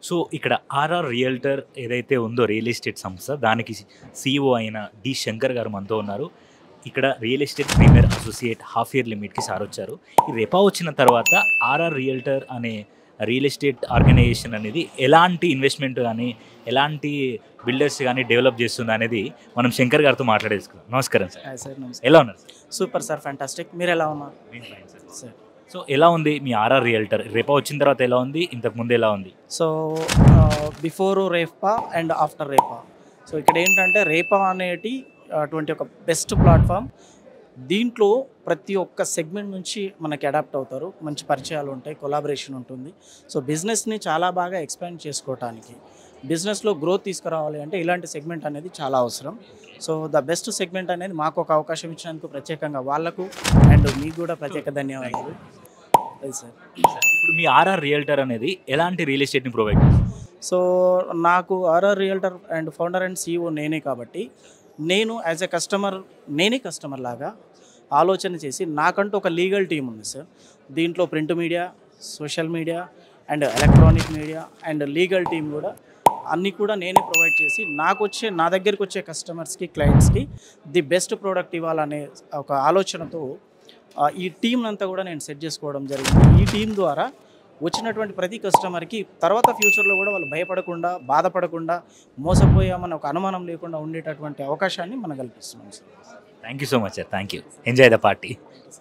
So ఇక్కడ RR realtor ఏదైతే ఉందో రియల్ ఎస్టేట్ సంస్థ దానికి సీఈఓ అయిన డి శంకర్ గారు మనతో ఉన్నారు. ఇక్కడ real estate premier associate half year లిమిట్కి సార్ వచ్చారు. ఈ రెపా వచ్చిన తర్వాత ఆర్ఆర్ రియల్టర్ అనే రియల్ ఎస్టేట్ ఆర్గనైజేషన్ అనేది ఎలాంటి ఇన్వెస్ట్మెంట్ కానీ ఎలాంటి బిల్డర్స్ కానీ డెవలప్ చేస్తుంది అనేది మనం శంకర్ గారితో మాట్లాడేసుకుందాం. నమస్కారం సార్. హాయ్ సార్, నమస్తే. ఎలా ఉన్నారు సార్? Super sir, fantastic. మీరు ఎలా ఉన్నారు సార్? సో ఎలా ఉంది మీ ఆర్ఆర్ రియల్టర్? రెపా వచ్చిన తర్వాత ఎలా ఉంది, ఇంతకు ముందు ఎలా ఉంది? సో బిఫోర్ రేపా అండ్ ఆఫ్టర్ రేపా. సో ఇక్కడ ఏంటంటే రేపా అనేటి అటువంటి ఒక బెస్ట్ ప్లాట్ఫామ్. దీంట్లో ప్రతి ఒక్క సెగ్మెంట్ నుంచి మనకి అడాప్ట్ అవుతారు, మంచి పరిచయాలు ఉంటాయి, కొలాబరేషన్ ఉంటుంది. సో బిజినెస్ని చాలా బాగా ఎక్స్పాండ్ చేసుకోవటానికి, బిజినెస్లో గ్రోత్ తీసుకురావాలి అంటే ఇలాంటి సెగ్మెంట్ అనేది చాలా అవసరం. సో ద బెస్ట్ సెగ్మెంట్ అనేది మాకు ఒక అవకాశం ఇచ్చినందుకు ప్రత్యేకంగా వాళ్ళకు అండ్ మీకు కూడా ప్రత్యేక ధన్యవాదాలు. అది సార్. ఇప్పుడు మీ ఆర్ఆర్ రియల్టర్ అనేది ఎలాంటి రియల్ ఎస్టేట్ని ప్రొవైడ్ చేస్తుంది? సో నాకు RR realtor and founder and CEO నేనే కాబట్టి నేను యాజ్ ఎ కస్టమర్, నేనే కస్టమర్ లాగా ఆలోచన చేసి నాకంటూ ఒక లీగల్ టీం ఉంది సార్. దీంట్లో print media, social media and electronic media and legal team కూడా అన్నీ కూడా నేనే ప్రొవైడ్ చేసి నా దగ్గరికి వచ్చే కస్టమర్స్కి, క్లయింట్స్కి ది బెస్ట్ ప్రోడక్ట్ ఇవ్వాలనే ఒక ఆలోచనతో ఈ టీం అంతా కూడా నేను సెట్ చేసుకోవడం జరిగింది. ఈ టీం ద్వారా వచ్చినటువంటి ప్రతి కస్టమర్కి తర్వాత ఫ్యూచర్లో కూడా వాళ్ళు భయపడకుండా, బాధపడకుండా, మోసపోయామని ఒక అనుమానం లేకుండా ఉండేటటువంటి అవకాశాన్ని మనం కల్పిస్తున్నాం sir. Thank you so much sir. Thank you. Enjoy the party.